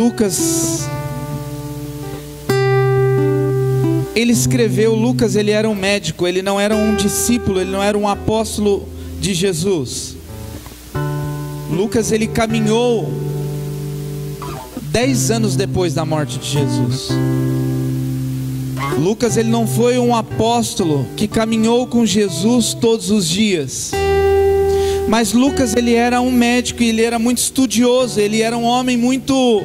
Lucas, ele escreveu. Lucas, ele era um médico, ele não era um discípulo, ele não era um apóstolo de Jesus. Lucas, ele caminhou 10 anos depois da morte de Jesus. Lucas, ele não foi um apóstolo que caminhou com Jesus todos os dias, mas Lucas, ele era um médico, ele era muito estudioso, ele era um homem muito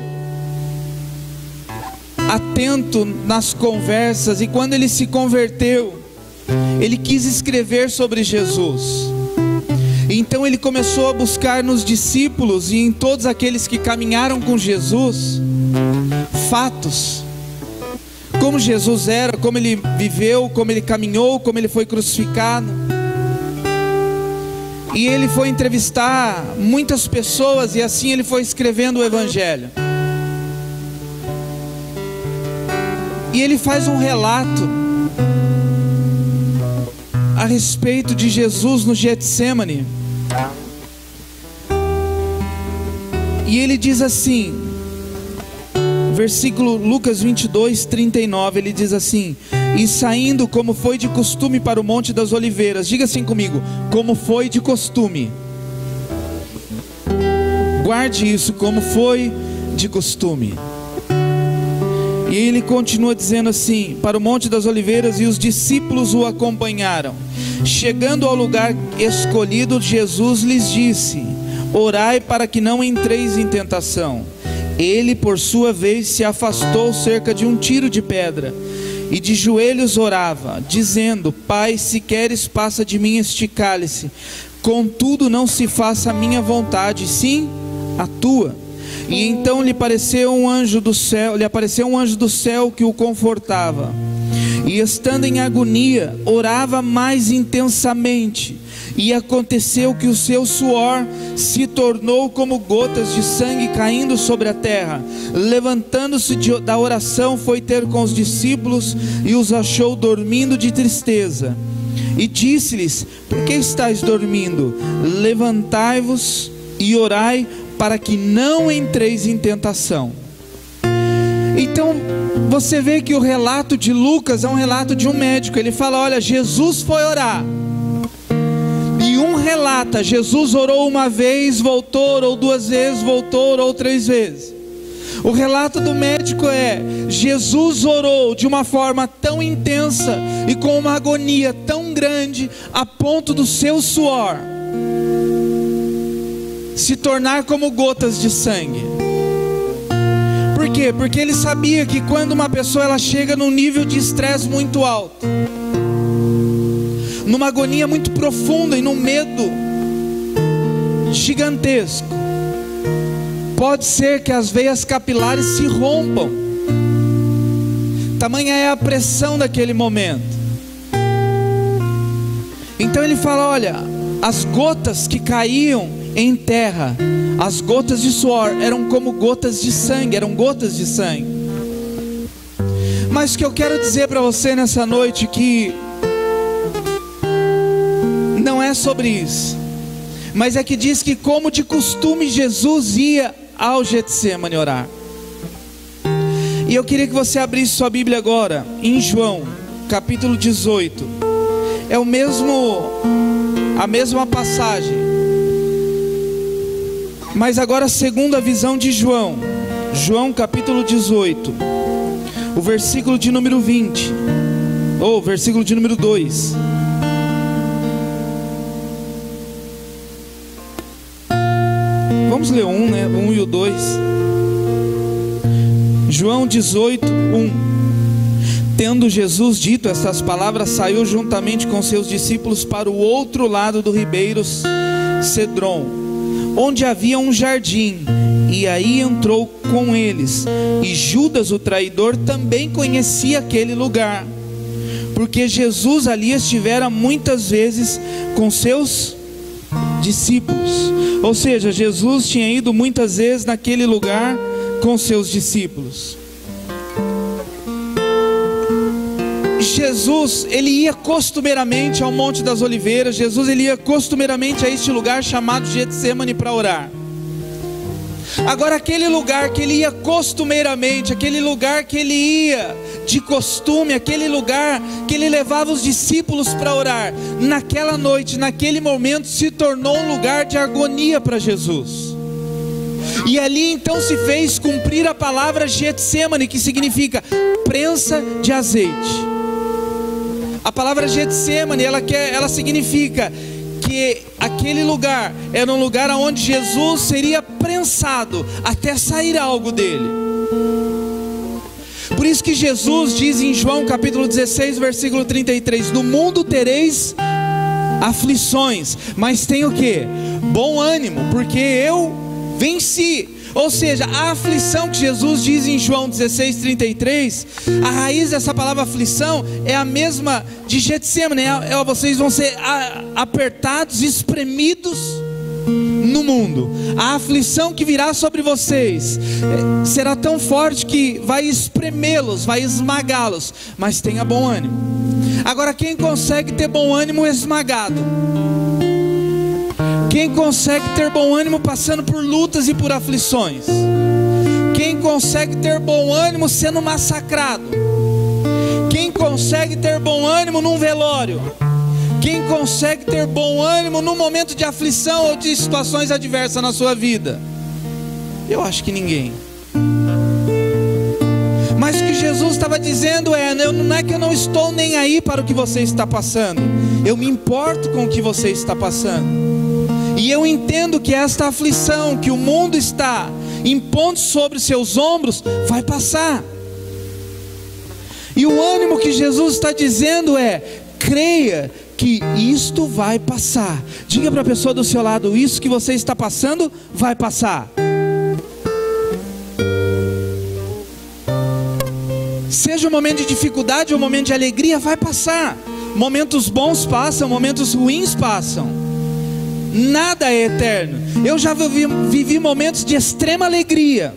atento nas conversas, e quando ele se converteu, ele quis escrever sobre Jesus. Então ele começou a buscar nos discípulos e em todos aqueles que caminharam com Jesus fatos, como Jesus era, como ele viveu, como ele caminhou, como ele foi crucificado. E ele foi entrevistar muitas pessoas, e assim ele foi escrevendo o Evangelho. E ele faz um relato a respeito de Jesus no Getsêmani. E ele diz assim, versículo Lucas 22, 39, ele diz assim: e saindo, como foi de costume, para o Monte das Oliveiras. Diga assim comigo: como foi de costume. Guarde isso, como foi de costume. E ele continua dizendo assim: para o Monte das Oliveiras, e os discípulos o acompanharam. Chegando ao lugar escolhido, Jesus lhes disse: orai para que não entreis em tentação. Ele, por sua vez, se afastou cerca de um tiro de pedra, e de joelhos orava, dizendo: Pai, se queres, passa de mim este cálice, contudo não se faça a minha vontade, sim a tua. E então lhe apareceu um anjo do céu que o confortava. E estando em agonia, orava mais intensamente. E aconteceu que o seu suor se tornou como gotas de sangue caindo sobre a terra. Levantando-se da oração, foi ter com os discípulos e os achou dormindo de tristeza. E disse-lhes: por que estáis dormindo? Levantai-vos e orai, para que não entreis em tentação. Então você vê que o relato de Lucas é um relato de um médico. Ele fala: olha, Jesus foi orar. E um relata: Jesus orou uma vez, voltou, orou duas vezes, voltou, orou 3 vezes. O relato do médico é: Jesus orou de uma forma tão intensa e com uma agonia tão grande, a ponto do seu suor se tornar como gotas de sangue. Por quê? Porque ele sabia que quando uma pessoa ela chega num nível de estresse muito alto, numa agonia muito profunda e num medo gigantesco, pode ser que as veias capilares se rompam. Tamanha é a pressão daquele momento. Então ele fala: olha, as gotas que caíam em terra, as gotas de suor, eram como gotas de sangue, eram gotas de sangue. Mas o que eu quero dizer para você nessa noite, que não é sobre isso, mas é que diz que, como de costume, Jesus ia ao Getsêmani orar. E eu queria que você abrisse sua Bíblia agora em João capítulo 18. É a mesma passagem, mas agora segundo a visão de João. João capítulo 18, o versículo de número 20, ou versículo de número 2. Vamos ler um, né? 1 e o 2. João 18, 1. Tendo Jesus dito estas palavras, saiu juntamente com seus discípulos para o outro lado do ribeiro Cedron, onde havia um jardim, e aí entrou com eles. E Judas, o traidor, também conhecia aquele lugar, porque Jesus ali estivera muitas vezes com seus discípulos. Ou seja, Jesus tinha ido muitas vezes naquele lugar com seus discípulos. Jesus, ele ia costumeiramente ao Monte das Oliveiras. Jesus, ele ia costumeiramente a este lugar chamado Getsêmani para orar. Agora, aquele lugar que ele ia costumeiramente, aquele lugar que ele ia de costume, aquele lugar que ele levava os discípulos para orar, naquela noite, naquele momento, se tornou um lugar de agonia para Jesus. E ali então se fez cumprir a palavra Getsemane, que significa prensa de azeite. A palavra Getsemane, ela significa que aquele lugar era um lugar onde Jesus seria prensado até sair algo dele. Por isso que Jesus diz em João capítulo 16, versículo 33: no mundo tereis aflições, mas tem o que? Bom ânimo, porque eu venci. Ou seja, a aflição que Jesus diz em João 16:33, a raiz dessa palavra aflição é a mesma de Getsemane, vocês vão ser apertados, espremidos no mundo. A aflição que virá sobre vocês será tão forte que vai espremê-los, vai esmagá-los, mas tenha bom ânimo. Agora, quem consegue ter bom ânimo esmagado? Quem consegue ter bom ânimo passando por lutas e por aflições? Quem consegue ter bom ânimo sendo massacrado? Quem consegue ter bom ânimo num velório? Quem consegue ter bom ânimo num momento de aflição ou de situações adversas na sua vida? Eu acho que ninguém. Mas o que Jesus estava dizendo não é que eu não estou nem aí para o que você está passando. Eu me importo com o que você está passando. E eu entendo que esta aflição que o mundo está impondo sobre seus ombros vai passar. E o ânimo que Jesus está dizendo creia que isto vai passar. Diga para a pessoa do seu lado: isso que você está passando vai passar. Seja um momento de dificuldade ou um momento de alegria, vai passar. Momentos bons passam, momentos ruins passam. Nada é eterno. Eu já vivi momentos de extrema alegria,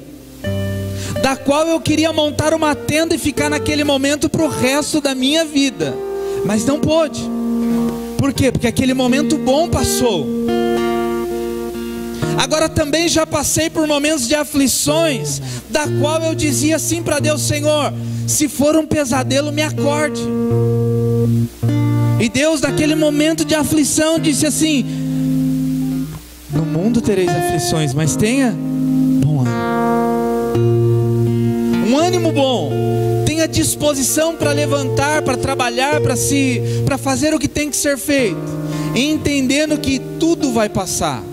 da qual eu queria montar uma tenda e ficar naquele momento para o resto da minha vida, mas não pôde. Por quê? Porque aquele momento bom passou. Agora também já passei por momentos de aflições, da qual eu dizia assim para Deus: Senhor, se for um pesadelo, me acorde. E Deus, naquele momento de aflição, disse assim: no mundo tereis aflições, mas tenha bom ânimo. Um ânimo bom. Tenha disposição para levantar, para trabalhar, para fazer o que tem que ser feito, entendendo que tudo vai passar.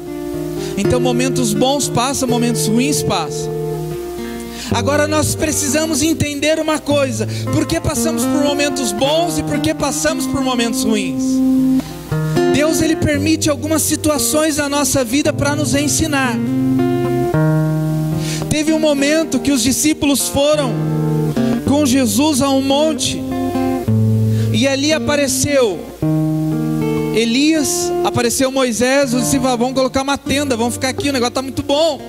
Então momentos bons passam, momentos ruins passam. Agora nós precisamos entender uma coisa: por que passamos por momentos bons e por que passamos por momentos ruins? Deus, Ele permite algumas situações na nossa vida para nos ensinar. Teve um momento que os discípulos foram com Jesus a um monte, e ali apareceu Elias, apareceu Moisés. Os discípulos falaram: vamos colocar uma tenda, vamos ficar aqui, o negócio está muito bom.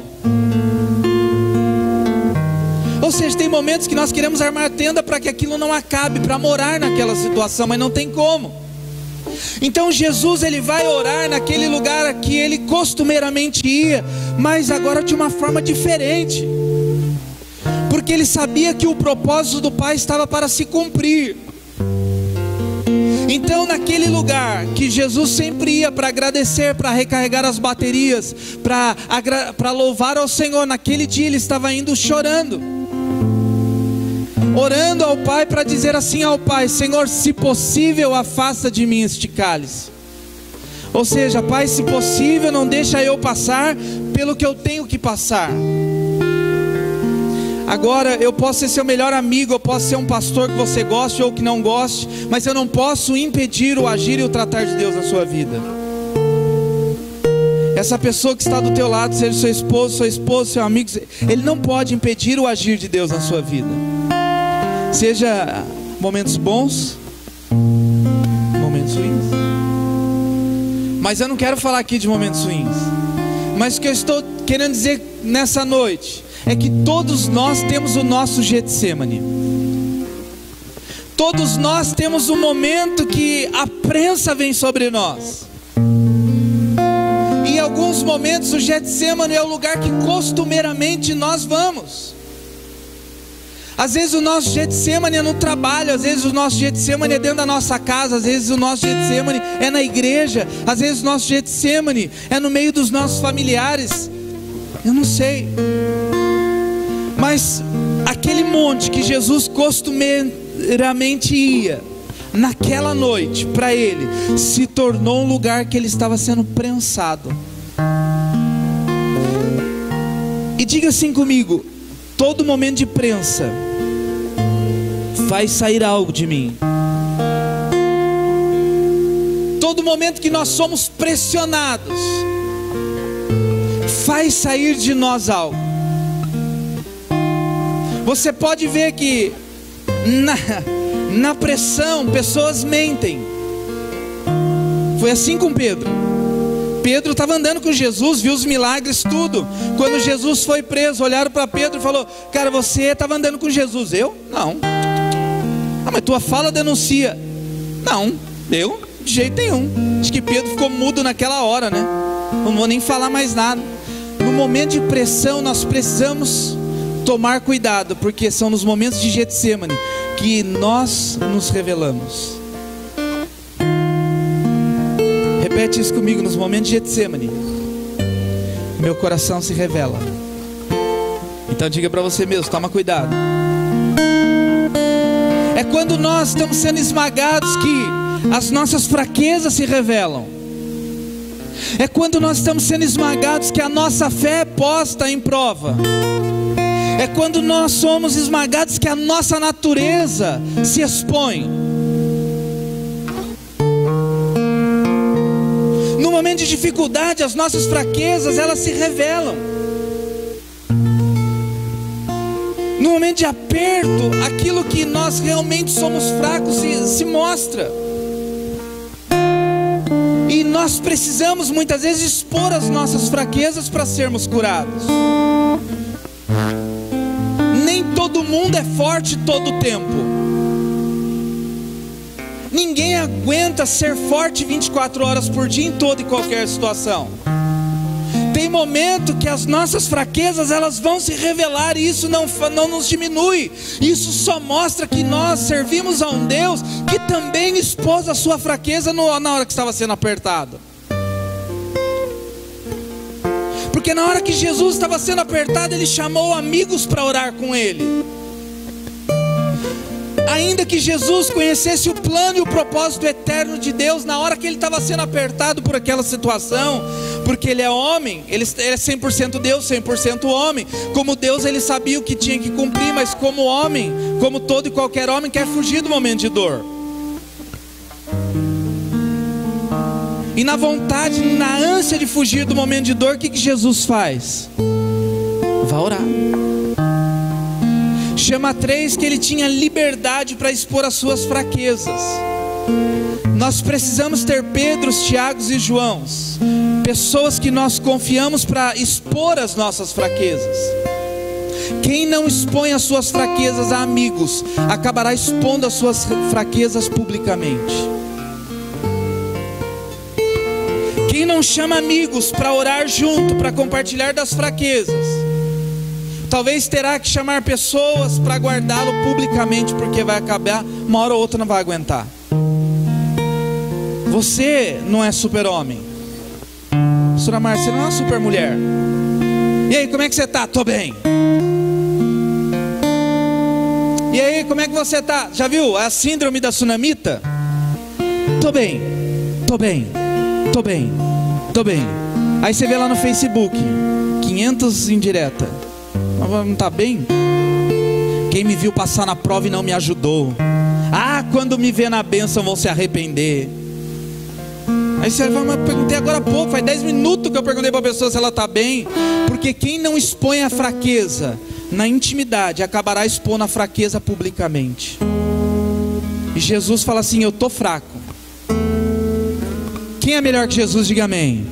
Ou seja, tem momentos que nós queremos armar tenda para que aquilo não acabe, para morar naquela situação, mas não tem como. Então Jesus, Ele vai orar naquele lugar que Ele costumeiramente ia, mas agora de uma forma diferente, porque Ele sabia que o propósito do Pai estava para se cumprir. Então naquele lugar que Jesus sempre ia para agradecer, para recarregar as baterias, para louvar ao Senhor, naquele dia Ele estava indo chorando, orando ao Pai para dizer assim ao Pai: Senhor, se possível, afasta de mim este cálice. Ou seja, Pai, se possível, não deixa eu passar pelo que eu tenho que passar. Agora, eu posso ser seu melhor amigo, eu posso ser um pastor que você goste ou que não goste, mas eu não posso impedir o agir e o tratar de Deus na sua vida. Essa pessoa que está do teu lado, seja seu esposo, seu amigo, ele não pode impedir o agir de Deus na sua vida. Seja momentos bons, momentos ruins. Mas eu não quero falar aqui de momentos ruins. Mas o que eu estou querendo dizer nessa noite é que todos nós temos o nosso Getsemane. Todos nós temos um momento que a prensa vem sobre nós. E alguns momentos o Getsêmani é o lugar que costumeiramente nós vamos. Às vezes o nosso Getsêmani é no trabalho, às vezes o nosso Getsêmani é dentro da nossa casa, às vezes o nosso Getsêmani é na igreja, às vezes o nosso Getsêmani é no meio dos nossos familiares. Eu não sei. Mas aquele monte que Jesus costumeiramente ia, naquela noite, para ele, se tornou um lugar que ele estava sendo prensado. E diga assim comigo: todo momento de prensa faz sair algo de mim. Todo momento que nós somos pressionados faz sair de nós algo. Você pode ver que na pressão pessoas mentem. Foi assim com Pedro. Pedro estava andando com Jesus, viu os milagres, tudo. Quando Jesus foi preso, olharam para Pedro e falou: cara, você estava andando com Jesus. Eu? Não. Ah, mas tua fala denuncia. Não, eu? De jeito nenhum. Acho que Pedro ficou mudo naquela hora, né? Não vou nem falar mais nada. No momento de pressão nós precisamos tomar cuidado, porque são nos momentos de Getsêmani que nós nos revelamos. Repete isso comigo: nos momentos de Getsêmani meu coração se revela. Então diga para você mesmo, toma cuidado. É quando nós estamos sendo esmagados que as nossas fraquezas se revelam. É quando nós estamos sendo esmagados que a nossa fé é posta em prova. É quando nós somos esmagados que a nossa natureza se expõe. No momento de dificuldade, as nossas fraquezas, elas se revelam. No momento de aperto, aquilo que nós realmente somos fracos se mostra. E nós precisamos muitas vezes expor as nossas fraquezas para sermos curados. Nem todo mundo é forte todo o tempo. Ninguém aguenta ser forte 24 horas por dia em toda e qualquer situação. Tem momento que as nossas fraquezas elas vão se revelar, e isso não nos diminui. Isso só mostra que nós servimos a um Deus que também expôs a sua fraqueza na hora que estava sendo apertado. Porque na hora que Jesus estava sendo apertado, Ele chamou amigos para orar com Ele. Ainda que Jesus conhecesse o plano e o propósito eterno de Deus, na hora que Ele estava sendo apertado por aquela situação, porque Ele é homem, Ele é 100% Deus, 100% homem. Como Deus Ele sabia o que tinha que cumprir, mas como homem, como todo e qualquer homem, quer fugir do momento de dor. E na vontade, na ânsia de fugir do momento de dor, o que Jesus faz? Vai orar. Chama 3 que ele tinha liberdade para expor as suas fraquezas. Nós precisamos ter Pedros, Tiagos e Joãos, pessoas que nós confiamos para expor as nossas fraquezas. Quem não expõe as suas fraquezas a amigos, acabará expondo as suas fraquezas publicamente. Quem não chama amigos para orar junto, para compartilhar das fraquezas, talvez terá que chamar pessoas para guardá-lo publicamente, porque vai acabar, uma hora ou outra não vai aguentar. Você não é super-homem. Pastora Márcia, você não é uma super-mulher. E aí, como é que você está? Tô bem. E aí, como é que você está? Já viu a síndrome da tsunamita? Tô bem, tô bem, tô bem, tô bem. Aí você vê lá no Facebook 500 indireta. Não está bem? Quem me viu passar na prova e não me ajudou. Ah, quando me vê na bênção vão se arrepender. Aí você vai, mas eu perguntei agora há pouco, faz 10 minutos que eu perguntei para a pessoa se ela está bem. Porque quem não expõe a fraqueza na intimidade, acabará expondo a fraqueza publicamente. E Jesus fala assim: eu estou fraco. Quem é melhor que Jesus? Diga amém.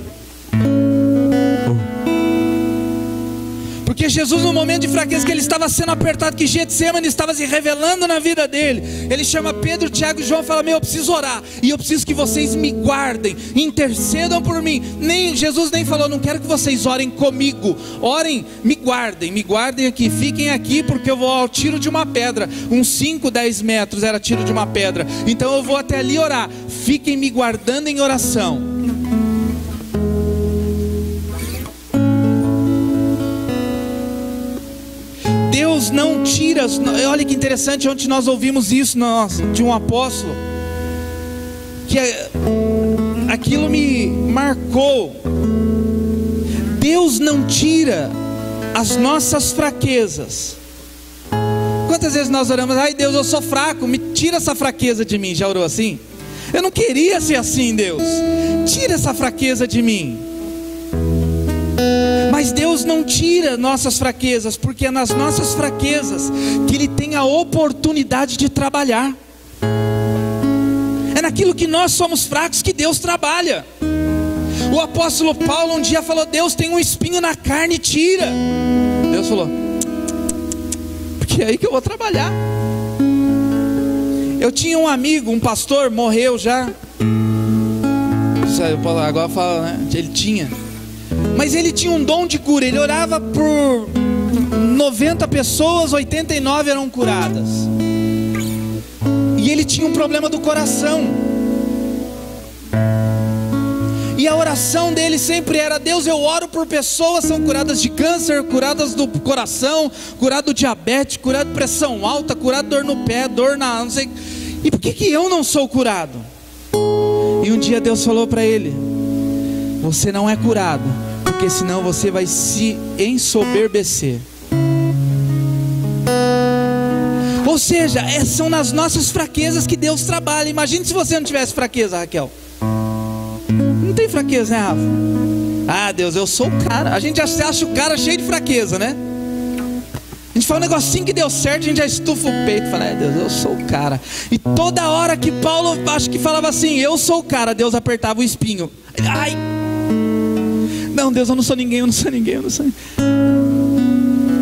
Porque Jesus, no momento de fraqueza que ele estava sendo apertado, que Getsemane estava se revelando na vida dele, ele chama Pedro, Tiago e João e fala: eu preciso orar, e eu preciso que vocês me guardem, intercedam por mim. Jesus nem falou: não quero que vocês orem comigo, orem, me guardem aqui, fiquem aqui, porque eu vou ao tiro de uma pedra, uns 5, 10 metros era tiro de uma pedra, então eu vou até ali orar, fiquem me guardando em oração. Deus não tira, olha que interessante, ontem nós ouvimos isso de um apóstolo, que aquilo me marcou. Deus não tira as nossas fraquezas. Quantas vezes nós oramos: ai Deus, eu sou fraco, me tira essa fraqueza de mim. Já orou assim? Eu não queria ser assim, Deus, tira essa fraqueza de mim. Mas Deus não tira nossas fraquezas, porque é nas nossas fraquezas que Ele tem a oportunidade de trabalhar. É naquilo que nós somos fracos que Deus trabalha. O apóstolo Paulo um dia falou: Deus, tem um espinho na carne, tira. Deus falou: porque é aí que eu vou trabalhar. Eu tinha um amigo, um pastor, morreu já. Agora fala, né? Ele tinha. Mas ele tinha um dom de cura. Ele orava por 90 pessoas, 89 eram curadas. E ele tinha um problema do coração. E a oração dele sempre era: Deus, eu oro por pessoas, são curadas de câncer, curadas do coração, curado do diabetes, curado de pressão alta, curado de dor no pé, dor na... não sei. E por que eu não sou curado? E um dia Deus falou para ele: você não é curado, porque senão você vai se ensoberbecer. Ou seja, são nas nossas fraquezas que Deus trabalha. Imagine se você não tivesse fraqueza, Raquel. Não tem fraqueza, né, Rafa? Ah, Deus, eu sou o cara. A gente já acha o cara cheio de fraqueza, né? A gente fala um negocinho que deu certo, a gente já estufa o peito e fala: Deus, eu sou o cara. E toda hora que Paulo, acho que falava assim: eu sou o cara, Deus apertava o espinho. Ai, não, Deus, eu não sou ninguém, eu não sou ninguém, eu não sou ninguém.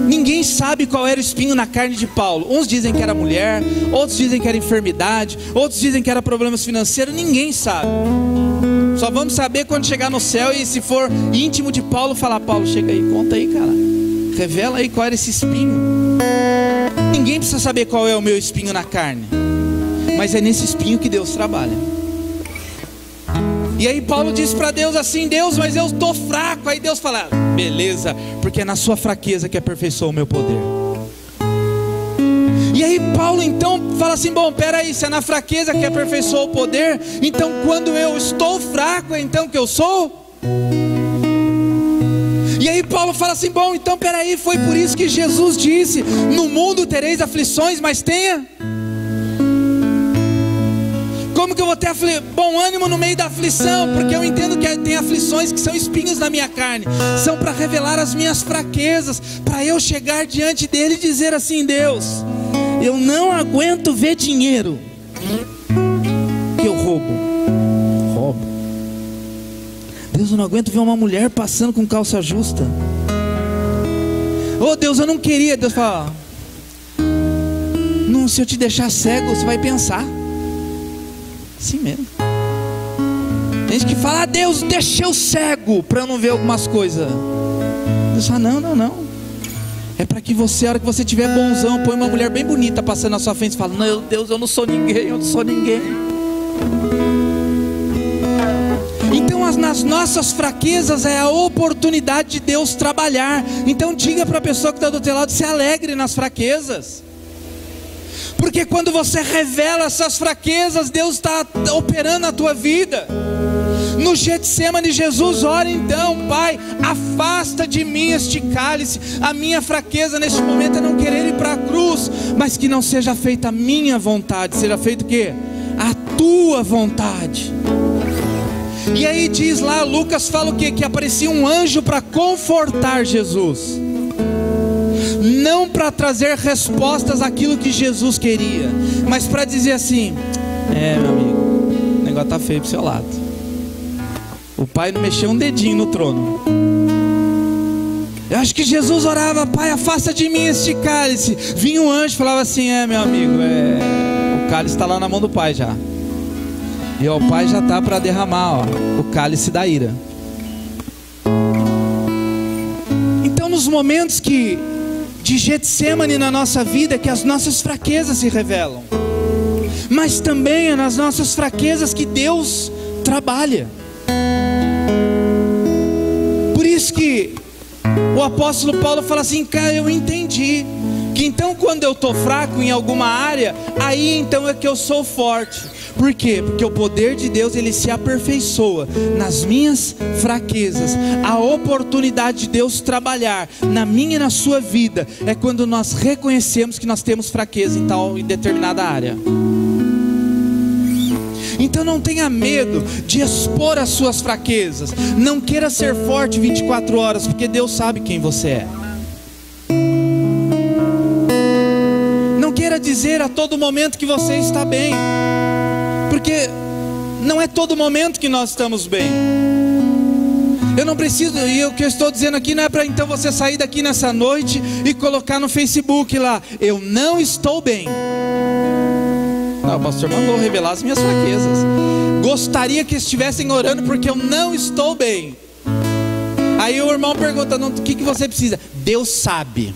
Ninguém sabe qual era o espinho na carne de Paulo. Uns dizem que era mulher, outros dizem que era enfermidade, outros dizem que era problemas financeiros. Ninguém sabe. Só vamos saber quando chegar no céu, e se for íntimo de Paulo, falar: Paulo, chega aí, conta aí, cara, revela aí qual era esse espinho. Ninguém precisa saber qual é o meu espinho na carne, mas é nesse espinho que Deus trabalha. E aí Paulo diz para Deus assim: Deus, mas eu estou fraco. Aí Deus fala: beleza, porque é na sua fraqueza que aperfeiçoa o meu poder. E aí Paulo então fala assim: bom, peraí, se é na fraqueza que aperfeiçoa o poder, então quando eu estou fraco, é então que eu sou? E aí Paulo fala assim: bom, então peraí, foi por isso que Jesus disse: no mundo tereis aflições, mas tenha... Como que eu vou ter bom ânimo no meio da aflição? Porque eu entendo que tem aflições que são espinhos na minha carne, são para revelar as minhas fraquezas, para eu chegar diante dele e dizer assim: Deus, eu não aguento ver dinheiro que eu roubo. Deus, eu não aguento ver uma mulher passando com calça justa. Oh Deus, eu não queria. Deus fala: não, se eu te deixar cego, você vai pensar. Assim mesmo. Tem gente que fala: ah, Deus, deixa eu cego para eu não ver algumas coisas. Deus fala: não. É para que você, a hora que você tiver bonzão, põe uma mulher bem bonita passando na sua frente e fala: não, Deus, eu não sou ninguém, eu não sou ninguém. Então nas nossas fraquezas é a oportunidade de Deus trabalhar. Então diga para a pessoa que está do teu lado: se alegre nas fraquezas. Porque quando você revela essas fraquezas, Deus está operando na tua vida. No Getsemane, Jesus ora então: Pai, afasta de mim este cálice. A minha fraqueza neste momento é não querer ir para a cruz, mas que não seja feita a minha vontade, seja feito o quê? A tua vontade. E aí diz lá, Lucas fala o quê? Que aparecia um anjo para confortar Jesus, não para trazer respostas àquilo que Jesus queria, mas para dizer assim: meu amigo, o negócio está feio pro seu lado. O pai não mexeu um dedinho no trono. Eu acho que Jesus orava: Pai, afasta de mim este cálice. Vinha um anjo e falava assim: meu amigo, o cálice está lá na mão do Pai já. E o Pai já está para derramar o cálice da ira. Então, nos momentos de Getsêmani na nossa vida, que as nossas fraquezas se revelam, mas também é nas nossas fraquezas que Deus trabalha. Por isso que o apóstolo Paulo fala assim: cara, eu entendi que então quando eu estou fraco em alguma área, aí então é que eu sou forte. Por quê? Porque o poder de Deus, ele se aperfeiçoa nas minhas fraquezas. A oportunidade de Deus trabalhar na minha e na sua vida é quando nós reconhecemos que nós temos fraqueza em determinada área. Então não tenha medo de expor as suas fraquezas. Não queira ser forte 24 horas, porque Deus sabe quem você é. Não queira dizer a todo momento que você está bem, porque não é todo momento que nós estamos bem. Eu não preciso, e o que eu estou dizendo aqui não é para então você sair daqui nessa noite e colocar no Facebook lá: eu não estou bem. Não, o pastor mandou revelar as minhas fraquezas. Gostaria que estivessem orando porque eu não estou bem. Aí o irmão pergunta: o que você precisa? Deus sabe.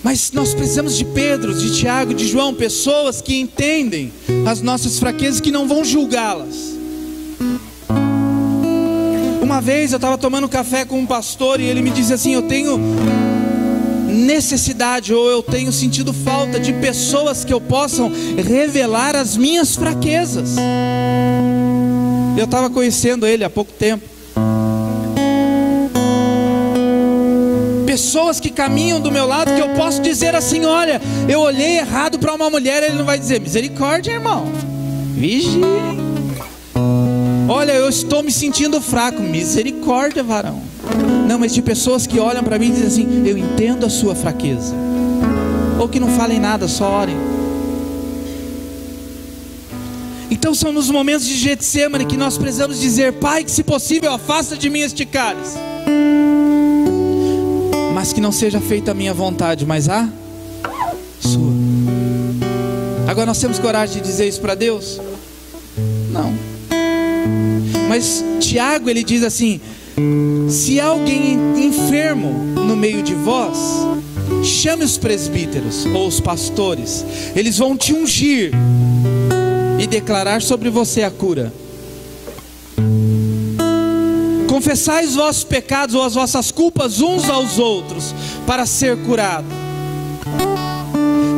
Mas nós precisamos de Pedro, de Tiago, de João, pessoas que entendem as nossas fraquezas, que não vão julgá-las. Uma vez eu estava tomando café com um pastor e ele me disse assim: eu tenho necessidade, ou eu tenho sentido falta de pessoas que eu possam revelar as minhas fraquezas. Eu estava conhecendo ele há pouco tempo. Pessoas que caminham do meu lado, que eu posso dizer assim: olha, eu olhei errado para uma mulher. Ele não vai dizer: misericórdia, irmão, vigie. Olha, eu estou me sentindo fraco. Misericórdia, varão. Não, mas de pessoas que olham para mim e dizem assim: eu entendo a sua fraqueza. Ou que não falem nada, só orem. Então são nos momentos de Getsêmani que nós precisamos dizer: Pai, que se possível afasta de mim este cálice, mas que não seja feita a minha vontade, mas a sua. Agora nós temos coragem de dizer isso para Deus? Não. Mas Tiago, ele diz assim: se há alguém enfermo no meio de vós, chame os presbíteros ou os pastores, eles vão te ungir e declarar sobre você a cura. Confessai os vossos pecados ou as vossas culpas uns aos outros, para ser curado.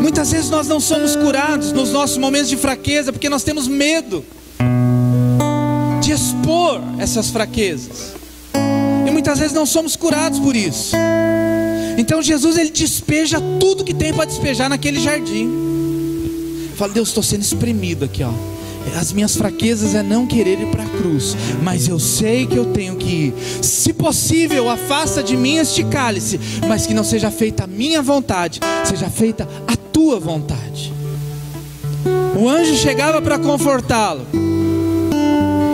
Muitas vezes nós não somos curados nos nossos momentos de fraqueza, porque nós temos medo de expor essas fraquezas, e muitas vezes não somos curados por isso. Então Jesus, ele despeja tudo que tem para despejar naquele jardim. Fala: Deus, estou sendo espremido aqui, ó. As minhas fraquezas é não querer ir para a cruz, mas eu sei que eu tenho que ir. Se possível, afasta de mim este cálice, mas que não seja feita a minha vontade, seja feita a tua vontade. O anjo chegava para confortá-lo,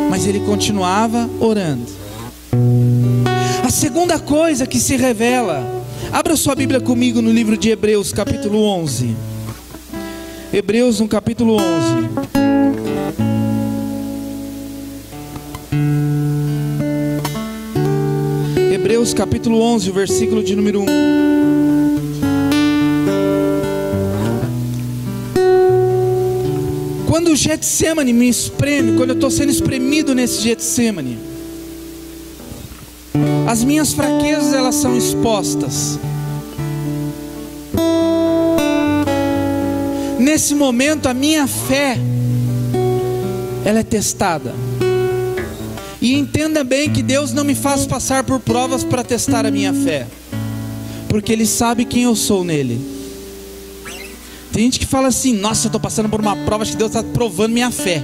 mas ele continuava orando. A segunda coisa que se revela, abra sua Bíblia comigo no livro de Hebreus, capítulo 11. Hebreus, no capítulo 11. Hebreus capítulo 11, o versículo de número 1. Quando o Getsêmani me espreme, quando eu estou sendo espremido nesse Getsêmani, as minhas fraquezas, elas são expostas. Nesse momento a minha fé, ela é testada. E entenda bem que Deus não me faz passar por provas para testar a minha fé, porque Ele sabe quem eu sou nele. Tem gente que fala assim: nossa, eu estou passando por uma prova, acho que Deus está provando minha fé.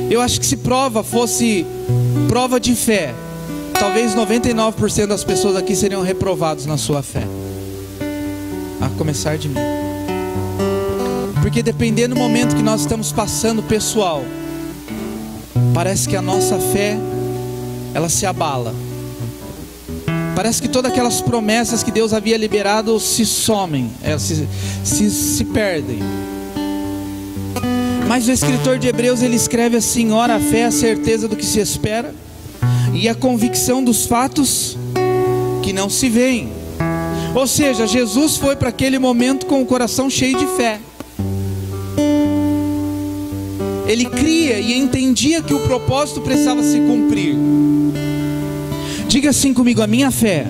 Eu acho que se prova fosse prova de fé, talvez 99% das pessoas aqui seriam reprovados na sua fé, a começar de mim. Porque dependendo do momento que nós estamos passando pessoal, parece que a nossa fé, ela se abala. Parece que todas aquelas promessas que Deus havia liberado se somem, se perdem. Mas o escritor de Hebreus, ele escreve assim: ora, a fé é a certeza do que se espera e a convicção dos fatos que não se veem. Ou seja, Jesus foi para aquele momento com o coração cheio de fé. Ele cria e entendia que o propósito precisava se cumprir. Diga assim comigo: a minha fé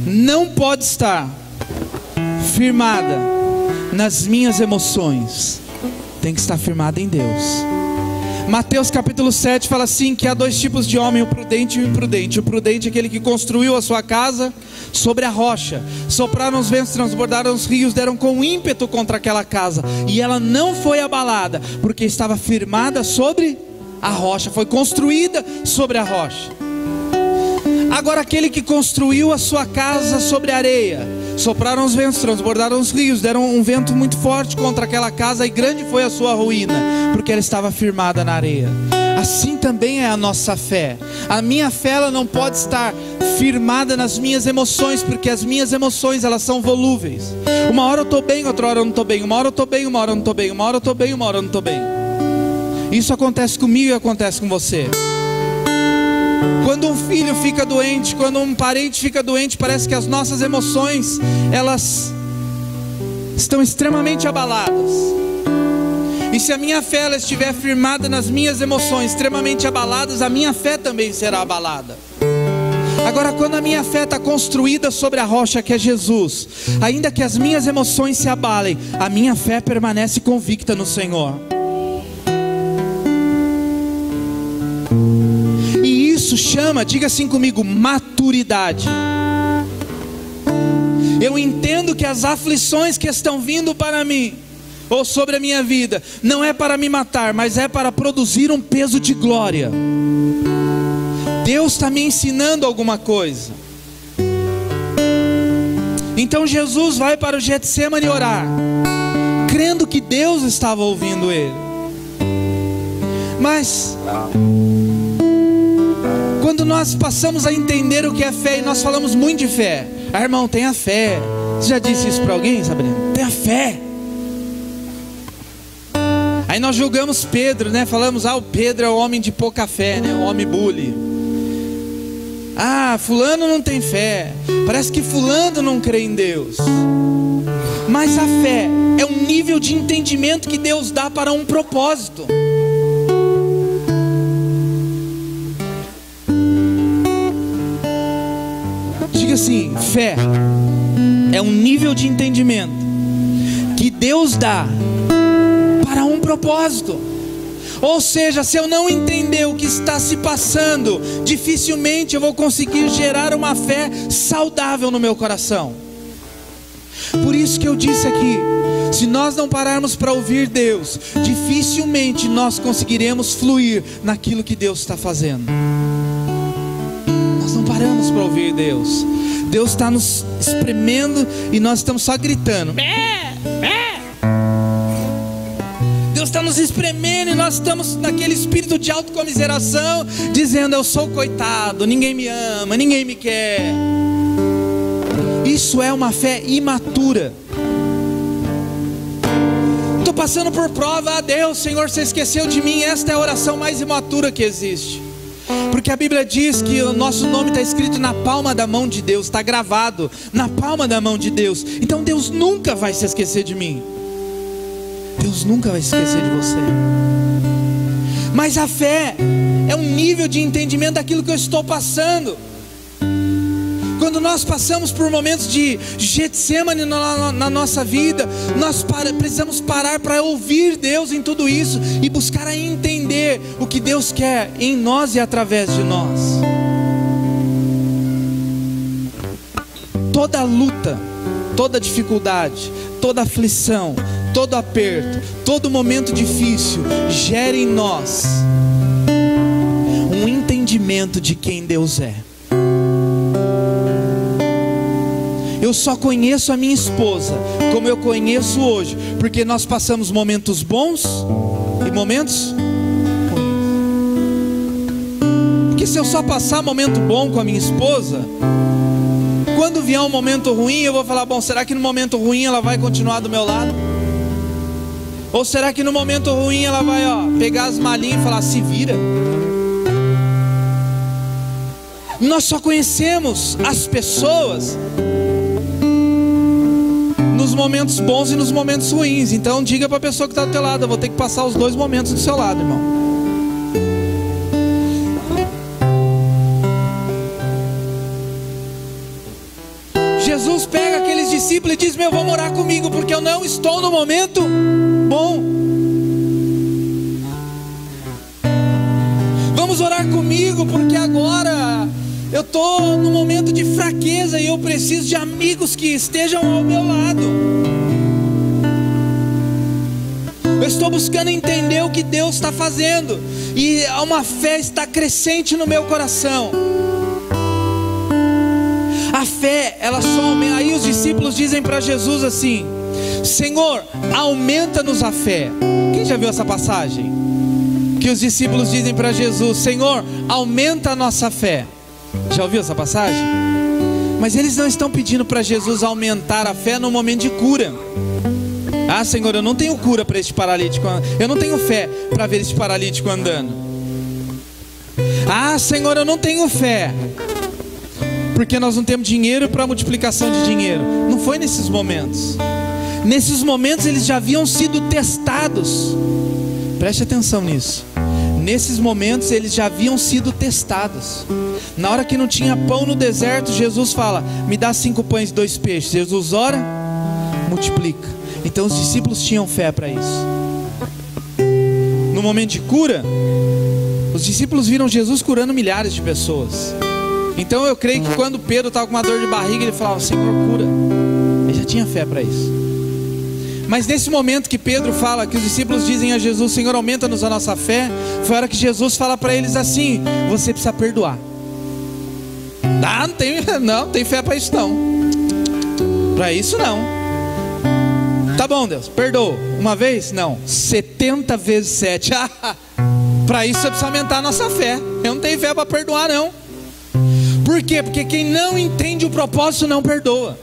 não pode estar firmada nas minhas emoções, tem que estar firmada em Deus. Mateus capítulo 7 fala assim, que há dois tipos de homem, o prudente e o imprudente. O prudente é aquele que construiu a sua casa sobre a rocha. Sopraram os ventos, transbordaram os rios, deram com ímpeto contra aquela casa, e ela não foi abalada, porque estava firmada sobre a rocha, foi construída sobre a rocha. Agora aquele que construiu a sua casa sobre a areia, sopraram os ventos, transbordaram os rios, deram um vento muito forte contra aquela casa, e grande foi a sua ruína, porque ela estava firmada na areia. Assim também é a nossa fé. A minha fé, ela não pode estar firmada nas minhas emoções, porque as minhas emoções, elas são volúveis. Uma hora eu estou bem, outra hora eu não estou bem. Uma hora eu estou bem, uma hora eu não estou bem. Uma hora eu estou bem, uma hora eu não estou bem. Isso acontece comigo e acontece com você. Quando um filho fica doente, quando um parente fica doente, parece que as nossas emoções, elas estão extremamente abaladas. E se a minha fé, ela estiver firmada nas minhas emoções, extremamente abaladas, a minha fé também será abalada. Agora, quando a minha fé está construída sobre a rocha que é Jesus, ainda que as minhas emoções se abalem, a minha fé permanece convicta no Senhor. Isso chama, diga assim comigo, maturidade. Eu entendo que as aflições que estão vindo para mim, ou sobre a minha vida, não é para me matar, mas é para produzir um peso de glória. Deus está me ensinando alguma coisa. Então Jesus vai para o Getsemane orar, crendo que Deus estava ouvindo ele. Mas quando nós passamos a entender o que é fé, e nós falamos muito de fé, irmão, tenha fé. Você já disse isso para alguém, Sabrina? Tenha fé. Aí nós julgamos Pedro, né? Falamos, o Pedro é o homem de pouca fé, né? O homem bully. Fulano não tem fé. Parece que fulano não crê em Deus. Mas a fé é um nível de entendimento que Deus dá para um propósito. Diga assim, fé é um nível de entendimento que Deus dá para um propósito. Ou seja, se eu não entender o que está se passando, dificilmente eu vou conseguir gerar uma fé saudável no meu coração. Por isso que eu disse aqui, se nós não pararmos para ouvir Deus, dificilmente nós conseguiremos fluir naquilo que Deus está fazendo. Nós não paramos para ouvir Deus. Deus está nos espremendo e nós estamos só gritando. Deus está nos espremendo e nós estamos naquele espírito de autocomiseração, dizendo, eu sou coitado, ninguém me ama, ninguém me quer. Isso é uma fé imatura. Estou passando por prova, Deus, Senhor, você esqueceu de mim. Esta é a oração mais imatura que existe. Porque a Bíblia diz que o nosso nome está escrito na palma da mão de Deus, está gravado na palma da mão de Deus. Então Deus nunca vai se esquecer de mim. Deus nunca vai se esquecer de você. Mas a fé é um nível de entendimento daquilo que eu estou passando. Quando nós passamos por momentos de Getsemane na nossa vida, nós precisamos parar para ouvir Deus em tudo isso e buscar a entender o que Deus quer em nós e através de nós. Toda luta, toda dificuldade, toda aflição, todo aperto, todo momento difícil gera em nós um entendimento de quem Deus é. Eu só conheço a minha esposa como eu conheço hoje, porque nós passamos momentos bons e momentos ruins. Porque se eu só passar momento bom com a minha esposa, quando vier um momento ruim, eu vou falar, bom, será que no momento ruim ela vai continuar do meu lado? Ou será que no momento ruim ela vai, pegar as malinhas e falar, se vira? Nós só conhecemos as pessoas nos momentos bons e nos momentos ruins. Então diga para a pessoa que está do teu lado, eu vou ter que passar os dois momentos do seu lado, irmão. Jesus pega aqueles discípulos e diz, meu, vão morar comigo, porque eu não estou no momento bom. Vamos orar comigo, porque agora eu estou num momento de fraqueza e eu preciso de amigos que estejam ao meu lado. Eu estou buscando entender o que Deus está fazendo, e uma fé está crescente no meu coração. A fé, ela só aumenta. Aí os discípulos dizem para Jesus assim, Senhor, aumenta-nos a fé. Quem já viu essa passagem? Que os discípulos dizem para Jesus, Senhor, aumenta a nossa fé. Já ouviu essa passagem? Mas eles não estão pedindo para Jesus aumentar a fé no momento de cura. Ah, Senhor, eu não tenho cura para este paralítico, eu não tenho fé para ver este paralítico andando. Ah, Senhor, eu não tenho fé porque nós não temos dinheiro para multiplicação de dinheiro. Não foi nesses momentos. Nesses momentos eles já haviam sido testados. Preste atenção nisso. Nesses momentos eles já haviam sido testados. Na hora que não tinha pão no deserto, Jesus fala, me dá 5 pães e 2 peixes. Jesus ora, multiplica. Então os discípulos tinham fé para isso. No momento de cura, os discípulos viram Jesus curando milhares de pessoas. Então eu creio que quando Pedro estava com uma dor de barriga, ele falava, Senhor, cura. Ele já tinha fé para isso. Mas nesse momento que Pedro fala, que os discípulos dizem a Jesus, Senhor, aumenta-nos a nossa fé, foi a hora que Jesus fala para eles assim, você precisa perdoar. Ah, não tem fé para isso não. Para isso não. Tá bom, Deus, perdoa. Uma vez? Não. 70 vezes 7. Para isso você precisa aumentar a nossa fé. Eu não tenho fé para perdoar não. Por quê? Porque quem não entende o propósito não perdoa.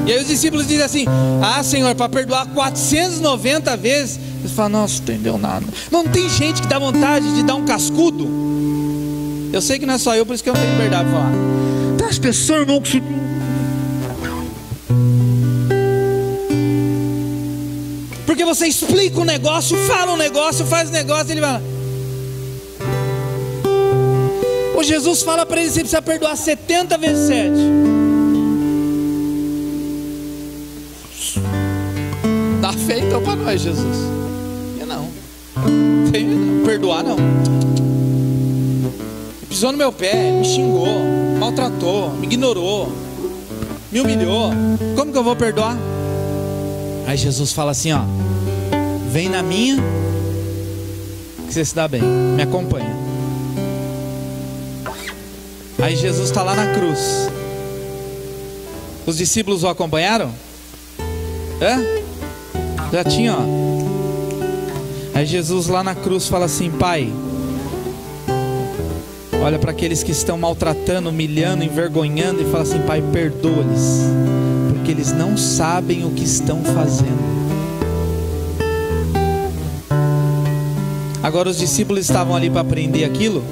E aí os discípulos dizem assim, ah, Senhor, para perdoar 490 vezes. Eles falam, nossa, não entendeu nada. Não tem gente que dá vontade de dar um cascudo. Eu sei que não é só eu, por isso que eu não tenho liberdade de falar. Tem as pessoas, irmão, que se... Porque você explica um negócio, fala um negócio, faz um negócio, ele vai... O Jesus fala para ele, você precisa perdoar 70 vezes 7. Dá fé então para nós, Jesus. Eu não. Perdoar não. Pisou no meu pé, me xingou, maltratou, me ignorou, me humilhou. Como que eu vou perdoar? Aí Jesus fala assim, vem na minha, que você se dá bem, me acompanha. Aí Jesus está lá na cruz. Os discípulos o acompanharam? Já tinha, Aí Jesus lá na cruz fala assim, Pai, olha para aqueles que estão maltratando, humilhando, envergonhando, e fala assim, Pai, perdoa-lhes, porque eles não sabem o que estão fazendo. Agora os discípulos estavam ali para aprender aquilo?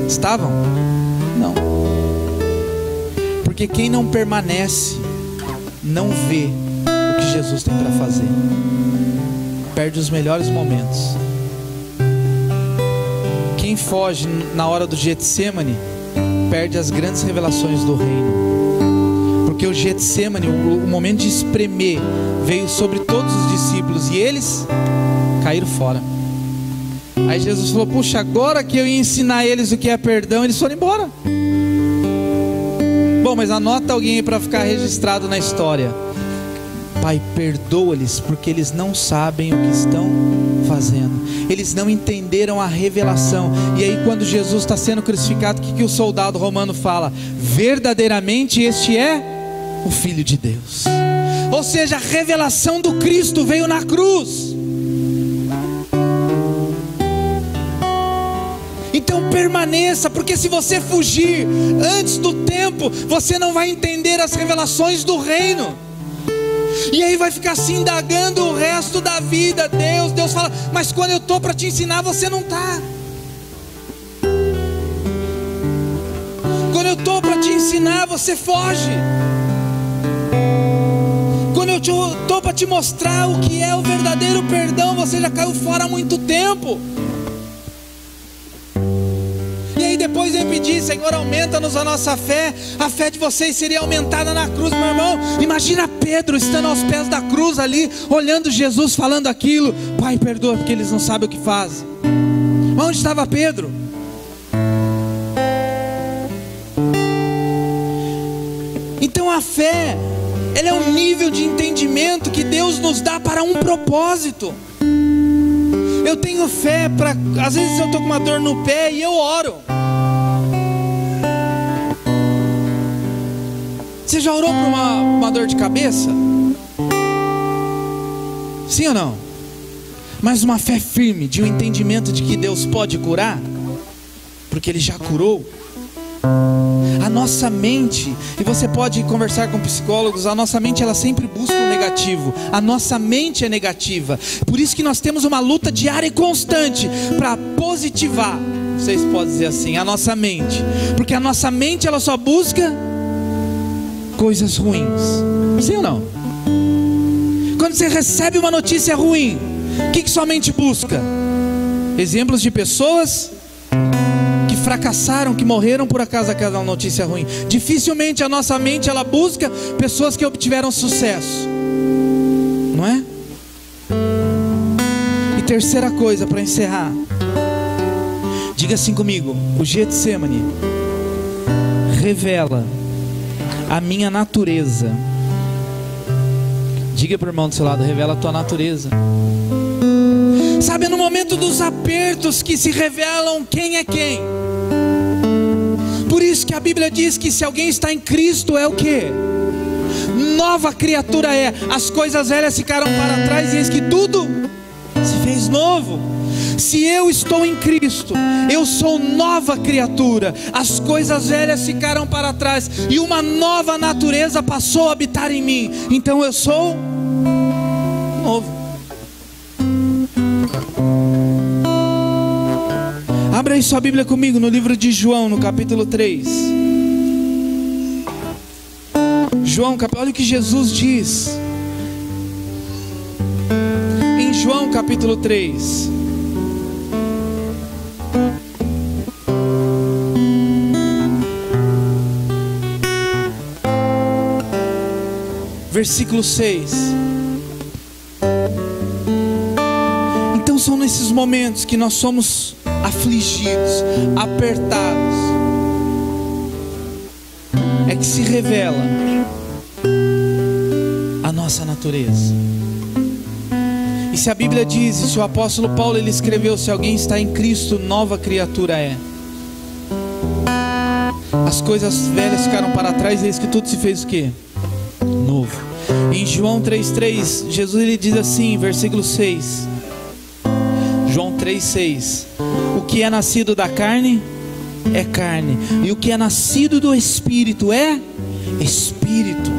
Estavam? Não. Porque quem não permanece não vê o que Jesus tem para fazer. Perde os melhores momentos. Quem foge na hora do Getsemane perde as grandes revelações do reino. Porque o Getsemane, o momento de espremer, veio sobre todos os discípulos e eles caíram fora. Aí Jesus falou, puxa, agora que eu ia ensinar eles o que é perdão, eles foram embora. Bom, mas anota alguém aí para ficar registrado na história. Pai, perdoa-lhes, porque eles não sabem o que estão fazendo. Eles não entenderam a revelação. E aí quando Jesus está sendo crucificado, o que o soldado romano fala? Verdadeiramente este é o Filho de Deus. Ou seja, a revelação do Cristo veio na cruz. permaneça, porque se você fugir antes do tempo, você não vai entender as revelações do reino. E aí vai ficar se indagando o resto da vida. Deus fala, mas quando eu estou para te ensinar, você não está. Quando eu estou para te ensinar, você foge. Quando eu estou para te mostrar o que é o verdadeiro perdão, você já caiu fora há muito tempo. E aí depois vem pedir, Senhor, aumenta-nos a nossa fé. A fé de vocês seria aumentada na cruz, meu irmão. Imagina Pedro estando aos pés da cruz ali, olhando Jesus falando aquilo. Pai, perdoa porque eles não sabem o que fazem. Onde estava Pedro? Então a fé, ela é um nível de entendimento que Deus nos dá para um propósito. Eu tenho fé para, às vezes eu estou com uma dor no pé e eu oro. Você já orou por uma dor de cabeça? Sim ou não? Mas uma fé firme, de um entendimento de que Deus pode curar, porque Ele já curou. A nossa mente, e você pode conversar com psicólogos, a nossa mente ela sempre busca o negativo. A nossa mente é negativa. Por isso que nós temos uma luta diária e constante para positivar, vocês podem dizer assim, a nossa mente. Porque a nossa mente ela só busca coisas ruins. Sim ou não? Quando você recebe uma notícia ruim, o que sua mente busca? Exemplos de pessoas que fracassaram, que morreram por causa daquela notícia ruim. Dificilmente a nossa mente ela busca pessoas que obtiveram sucesso, não é? E terceira coisa para encerrar, diga assim comigo: o Getsemane revela a minha natureza. Diga para o irmão do seu lado: revela a tua natureza. Sabe, no momento dos apertos que se revelam quem é quem. Por isso que a Bíblia diz que se alguém está em Cristo é o quê? Nova criatura é. As coisas velhas ficaram para trás e eis que tudo se fez novo. Se eu estou em Cristo, eu sou nova criatura. As coisas velhas ficaram para trás e uma nova natureza passou a habitar em mim. Então eu sou novo. Abra aí sua Bíblia comigo no livro de João, no capítulo 3. João, olha o que Jesus diz em João capítulo 3. Versículo 6. Então são nesses momentos que nós somos afligidos, apertados, é que se revela a nossa natureza. E se a Bíblia diz, e se o apóstolo Paulo ele escreveu, se alguém está em Cristo, nova criatura é. As coisas velhas ficaram para trás, e eis que tudo se fez o quê? Novo. Em João 3,3, Jesus ele diz assim, versículo 6. João 3,6: o que é nascido da carne é carne, e o que é nascido do Espírito é Espírito.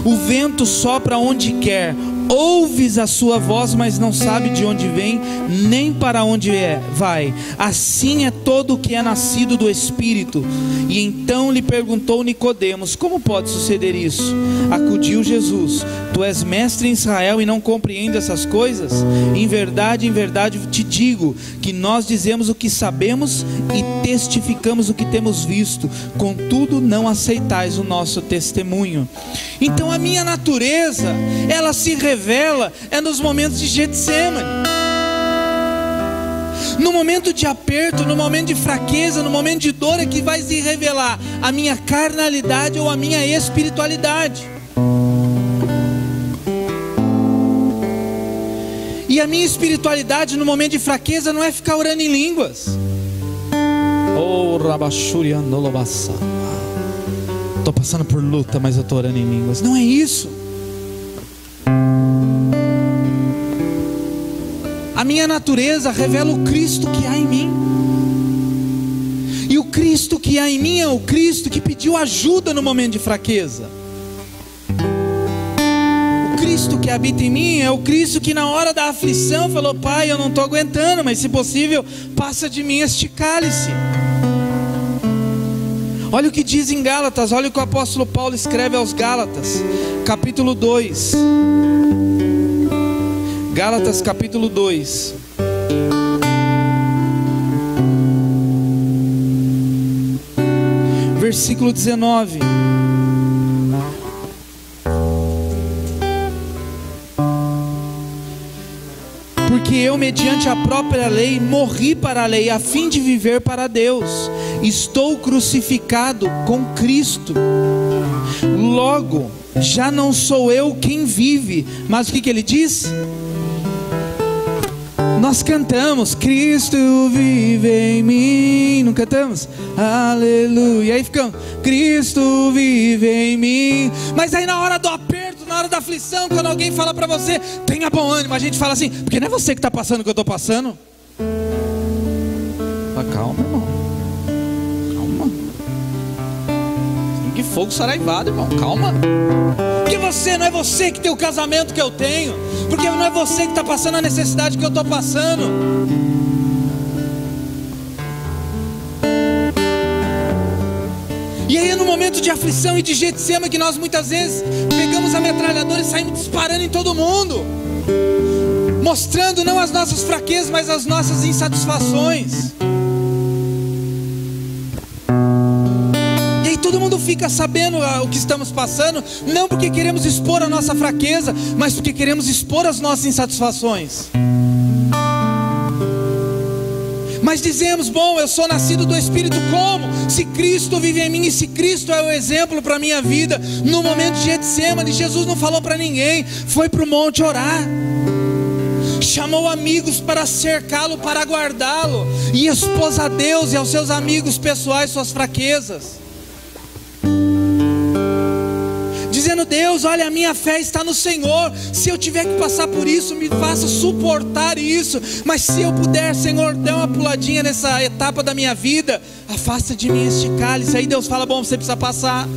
O vento sopra onde quer, ouves a sua voz, mas não sabe de onde vem, nem para onde vai. Assim é todo o que é nascido do Espírito. E então lhe perguntou Nicodemos: como pode suceder isso? Acudiu Jesus: tu és mestre em Israel e não compreende essas coisas? Em verdade te digo que nós dizemos o que sabemos e testificamos o que temos visto, contudo não aceitais o nosso testemunho. Então a minha natureza, ela se revela nos momentos de Getsemane, no momento de aperto, no momento de fraqueza, no momento de dor, é que vai se revelar a minha carnalidade ou a minha espiritualidade. E a minha espiritualidade no momento de fraqueza não é ficar orando em línguas. Oh, estou passando por luta, mas eu estou orando em línguas. Não é isso. A minha natureza revela o Cristo que há em mim. Cristo que há em mim é o Cristo que pediu ajuda no momento de fraqueza. O Cristo que habita em mim é o Cristo que na hora da aflição falou: Pai, eu não estou aguentando, mas se possível, passa de mim este cálice. Olha o que diz em Gálatas, olha o que o apóstolo Paulo escreve aos Gálatas, capítulo 2. Gálatas capítulo 2. Versículo 19. Porque eu, mediante a própria lei, morri para a lei, a fim de viver para Deus. Estou crucificado com Cristo. Logo, já não sou eu quem vive. Mas o que ele diz? Nós cantamos: Cristo vive em mim. Não cantamos? Aleluia. E aí ficamos: Cristo vive em mim. Mas aí na hora do aperto, na hora da aflição, quando alguém fala para você: tenha bom ânimo, a gente fala assim: porque não é você que está passando o que eu estou passando. Calma, irmão. Calma. Que fogo saraivado, irmão. Calma. Porque não é você que tem o casamento que eu tenho. Porque não é você que está passando a necessidade que eu estou passando. E aí no momento de aflição e de Getsêmani, que nós muitas vezes pegamos a metralhadora e saímos disparando em todo mundo, mostrando não as nossas fraquezas, mas as nossas insatisfações. E aí todo mundo fica sabendo o que estamos passando, não porque queremos expor a nossa fraqueza, mas porque queremos expor as nossas insatisfações. Mas dizemos: bom, eu sou nascido do Espírito como? Se Cristo vive em mim, e se Cristo é o exemplo para a minha vida. No momento de Getsêmani, Jesus não falou para ninguém, foi para o monte orar. Chamou amigos para cercá-lo, para guardá-lo, e expôs a Deus e aos seus amigos pessoais suas fraquezas, dizendo: Deus, olha, a minha fé está no Senhor. Se eu tiver que passar por isso, me faça suportar isso. Mas se eu puder, Senhor, dê uma puladinha nessa etapa da minha vida, afasta de mim este cálice. Aí Deus fala: bom, você precisa passar.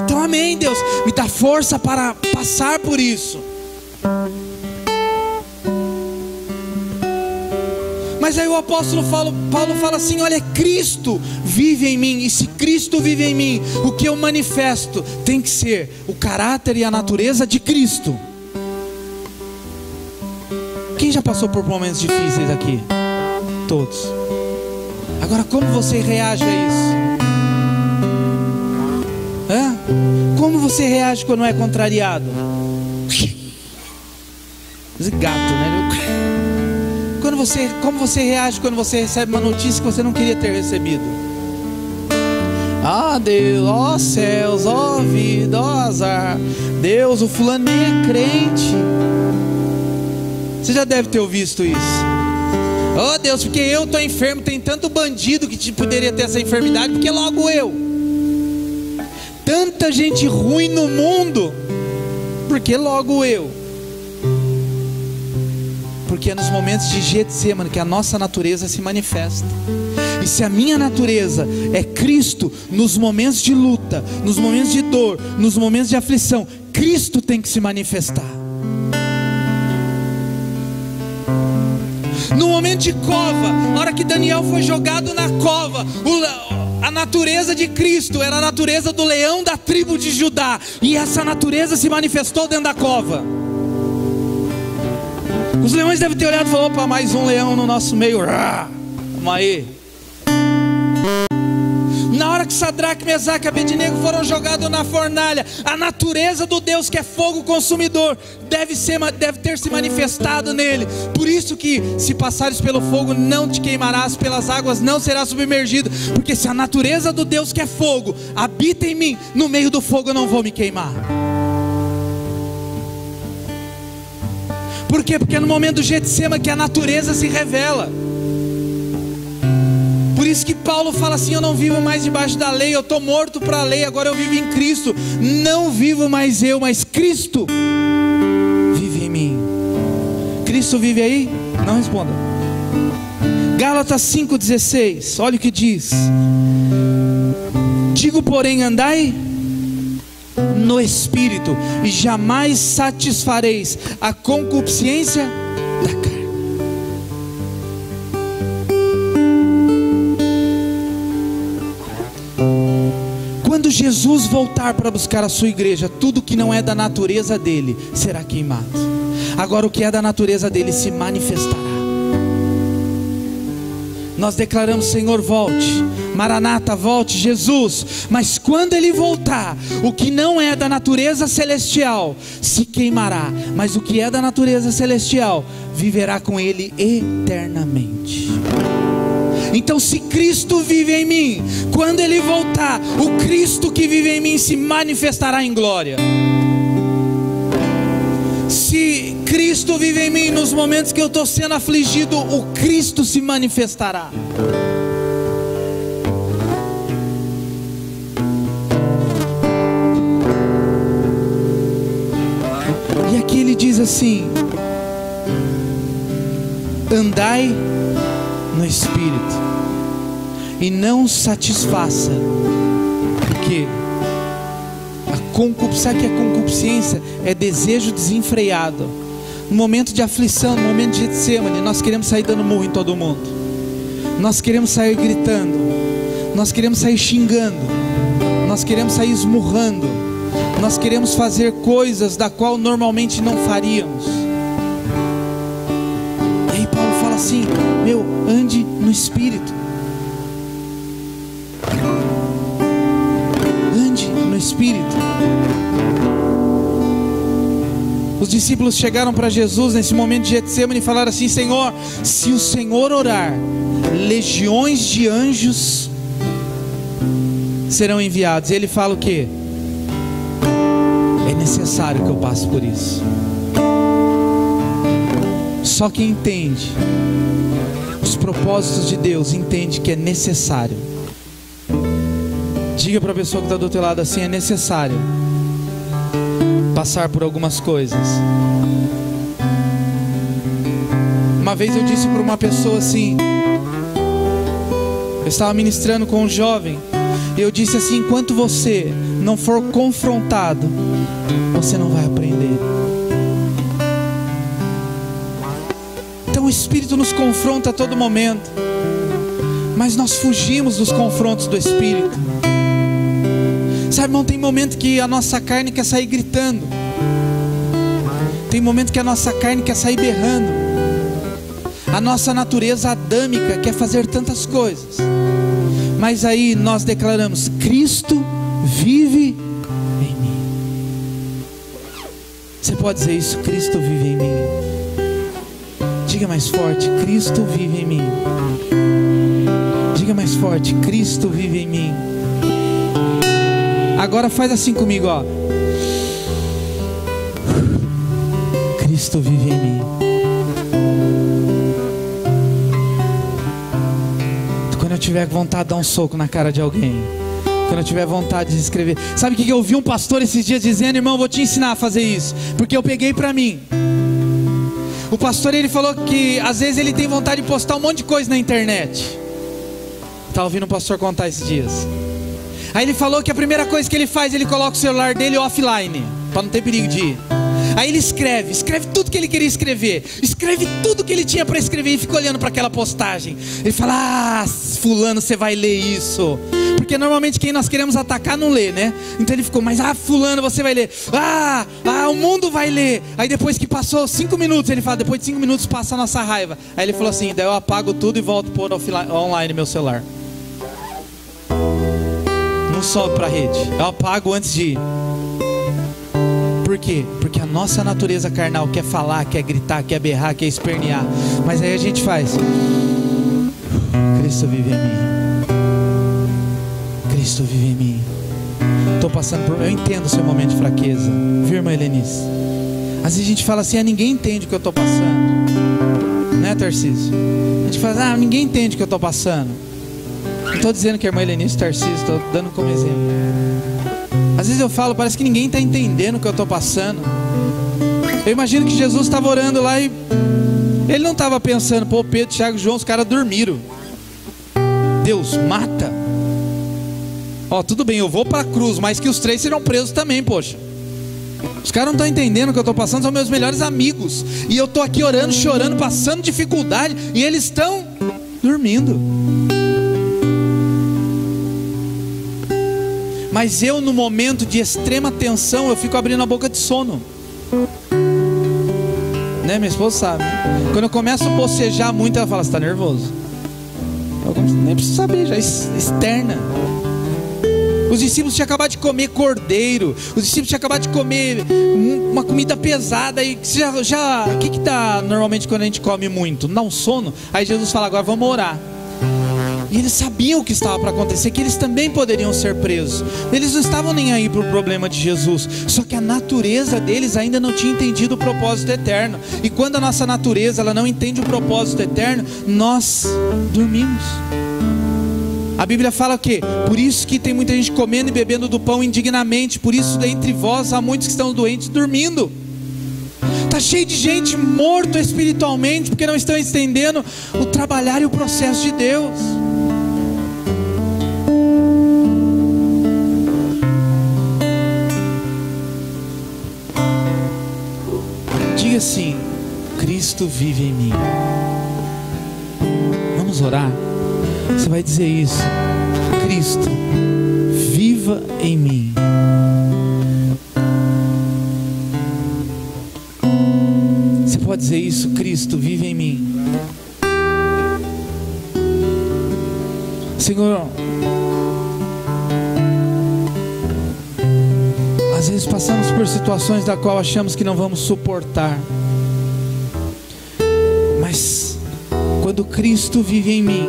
Então amém, Deus, me dá força para passar por isso. Mas aí o apóstolo Paulo fala assim: olha, Cristo vive em mim. E se Cristo vive em mim, o que eu manifesto tem que ser o caráter e a natureza de Cristo. Quem já passou por momentos difíceis aqui? Todos. Agora, como você reage a isso? Como você reage quando é contrariado? Gato, né? Como você reage quando você recebe uma notícia que você não queria ter recebido? Ah, Deus, ó céus, ó vida, ó azar. Deus, o fulano nem é crente. Você já deve ter visto isso. Oh Deus, porque eu estou enfermo. Tem tanto bandido que poderia ter essa enfermidade, porque logo eu. Tanta gente ruim no mundo, porque logo eu. Porque é nos momentos de Getsêmani que a nossa natureza se manifesta. E se a minha natureza é Cristo, nos momentos de luta, nos momentos de dor, nos momentos de aflição, Cristo tem que se manifestar. No momento de cova, na hora que Daniel foi jogado na cova, a natureza de Cristo era a natureza do leão da tribo de Judá, e essa natureza se manifestou dentro da cova. Os leões devem ter olhado e falado: opa, mais um leão no nosso meio. Vamos aí. Na hora que Sadraque, Mesaque e Abednego foram jogados na fornalha, a natureza do Deus que é fogo consumidor deve ter se manifestado nele. Por isso que, se passares pelo fogo, não te queimarás, pelas águas não serás submergido. Porque se a natureza do Deus que é fogo habita em mim, no meio do fogo eu não vou me queimar. Por quê? Porque é no momento do Getsêmani que a natureza se revela. Por isso que Paulo fala assim: eu não vivo mais debaixo da lei, eu estou morto para a lei, agora eu vivo em Cristo. Não vivo mais eu, mas Cristo vive em mim. Cristo vive aí? Não responda. Gálatas 5,16, olha o que diz: digo, porém, andai no Espírito, e jamais satisfareis a concupiscência da carne. Quando Jesus voltar para buscar a sua igreja, tudo que não é da natureza dele será queimado. Agora o que é da natureza dele se manifestará. Nós declaramos: Senhor, volte, Maranata, volte, Jesus. Mas quando ele voltar, o que não é da natureza celestial se queimará, mas o que é da natureza celestial viverá com ele eternamente. Então, se Cristo vive em mim, quando ele voltar, o Cristo que vive em mim se manifestará em glória. Se Cristo vive em mim, nos momentos que eu estou sendo afligido, o Cristo se manifestará. E aqui ele diz assim: andai no Espírito, e não satisfaça, porque sabe que a concupiscência é desejo desenfreado. No momento de aflição, no momento de Getsemane, nós queremos sair dando murro em todo mundo, nós queremos sair gritando, nós queremos sair xingando, nós queremos sair esmurrando, nós queremos fazer coisas da qual normalmente não faríamos. E aí Paulo fala assim: ande no Espírito, ande no Espírito. Os discípulos chegaram para Jesus nesse momento de Getsemane e falaram assim: Senhor, se o Senhor orar, legiões de anjos serão enviados. E ele fala o quê? É necessário que eu passe por isso. Só quem entende os propósitos de Deus entende que é necessário. Diga para a pessoa que está do outro lado assim: é necessário passar por algumas coisas. Uma vez eu disse para uma pessoa assim, eu estava ministrando com um jovem, e eu disse assim: enquanto você não for confrontado, você não vai aprender. Então o Espírito nos confronta a todo momento, mas nós fugimos dos confrontos do Espírito. Sabe, irmão, tem momento que a nossa carne quer sair gritando, tem momento que a nossa carne quer sair berrando, a nossa natureza adâmica quer fazer tantas coisas, mas aí nós declaramos: Cristo vive em mim. Você pode dizer isso? Cristo vive em mim. Diga mais forte: Cristo vive em mim. Diga mais forte: Cristo vive em mim. Agora faz assim comigo, ó. Cristo vive em mim. Quando eu tiver vontade de dar um soco na cara de alguém, quando eu tiver vontade de escrever. Sabe o que eu ouvi um pastor esses dias dizendo? Irmão, vou te ensinar a fazer isso, porque eu peguei pra mim. O pastor, ele falou que às vezes ele tem vontade de postar um monte de coisa na internet. Estava ouvindo o pastor contar esses dias. Aí ele falou que a primeira coisa que ele faz, ele coloca o celular dele offline, para não ter perigo de ir. Aí ele escreve tudo que ele queria escrever, escreve tudo que ele tinha para escrever e fica olhando para aquela postagem. Ele fala: ah, fulano, você vai ler isso. Porque normalmente quem nós queremos atacar não lê, né? Então ele ficou: mas fulano, você vai ler. O mundo vai ler. Aí depois que passou 5 minutos, ele fala: depois de 5 minutos passa a nossa raiva. Aí ele falou assim: daí eu apago tudo e volto por online meu celular. Não sobe para a rede, eu apago antes de ir. Por quê? Porque a nossa natureza carnal quer falar, quer gritar, quer berrar, quer espernear. Mas aí a gente faz: Cristo vive em mim. Cristo vive em mim. Estou passando por... Eu entendo o seu momento de fraqueza, viu, irmã Helenice? Às vezes a gente fala assim: ninguém entende o que eu estou passando, né, Tarcísio? A gente fala: ninguém entende o que eu estou passando. Não estou dizendo que a irmã Helenice e Tarcísio, estou dando como exemplo. Às vezes eu falo: parece que ninguém está entendendo o que eu estou passando. Eu imagino que Jesus estava orando lá e Ele não estava pensando, pô, Pedro, Tiago e João, os caras dormiram. Deus, mata. Ó, tudo bem, eu vou para a cruz, mas que os 3 serão presos também, poxa. Os caras não estão entendendo o que eu estou passando, são meus melhores amigos. E eu estou aqui orando, chorando, passando dificuldade, e eles estão dormindo. Mas eu, no momento de extrema tensão, eu fico abrindo a boca de sono. Né, minha esposa sabe. Quando eu começo a bocejar muito, ela fala, você está nervoso. Eu nem preciso saber, já externa. Os discípulos tinham acabado de comer cordeiro. Os discípulos tinham acabado de comer uma comida pesada. E o que dá normalmente quando a gente come muito? Dá um sono. Aí Jesus fala, agora vamos orar. E eles sabiam o que estava para acontecer, que eles também poderiam ser presos. Eles não estavam nem aí para o problema de Jesus. Só que a natureza deles ainda não tinha entendido o propósito eterno. E quando a nossa natureza ela não entende o propósito eterno, nós dormimos. A Bíblia fala o quê? Por isso que tem muita gente comendo e bebendo do pão indignamente. Por isso dentre vós há muitos que estão doentes dormindo. Está cheio de gente morto espiritualmente, porque não estão entendendo o trabalhar e o processo de Deus. Diga assim, Cristo vive em mim. Vamos orar? Você vai dizer isso, Cristo, viva em mim. Você pode dizer isso, Cristo, vive em mim. Senhor, às vezes passamos por situações da qual achamos que não vamos suportar, mas quando Cristo vive em mim,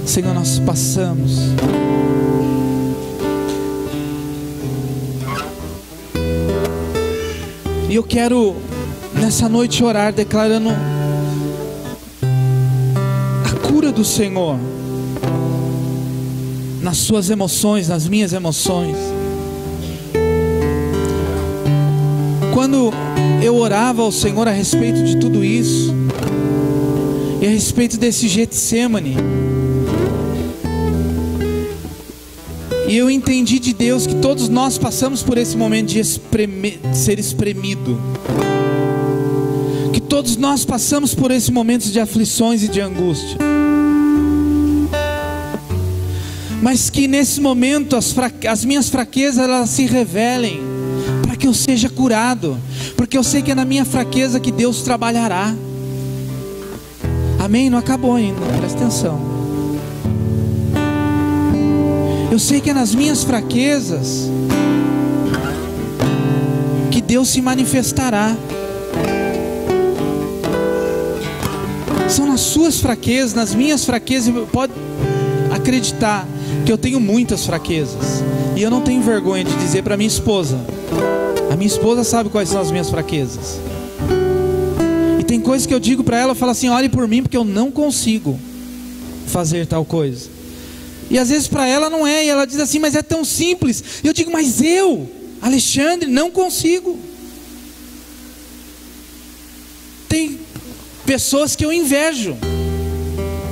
Senhor, nós passamos. E eu quero nessa noite orar declarando a cura do Senhor nas suas emoções, nas minhas emoções. Quando eu orava ao Senhor a respeito de tudo isso, e a respeito desse Getsemane, e eu entendi de Deus que todos nós passamos por esse momento de ser espremido, que todos nós passamos por esse momento de aflições e de angústia, mas que nesse momento as minhas fraquezas elas se revelem, para que eu seja curado, porque eu sei que é na minha fraqueza que Deus trabalhará. Amém? Não acabou ainda, presta atenção. Eu sei que é nas minhas fraquezas que Deus se manifestará. São nas suas fraquezas, nas minhas fraquezas. Pode acreditar que eu tenho muitas fraquezas, e eu não tenho vergonha de dizer para minha esposa. A minha esposa sabe quais são as minhas fraquezas. E tem coisas que eu digo para ela, eu falo assim, olhe por mim porque eu não consigo fazer tal coisa. E às vezes para ela não é, e ela diz assim, mas é tão simples. E eu digo, mas eu, Alexandre, não consigo. Tem pessoas que eu invejo,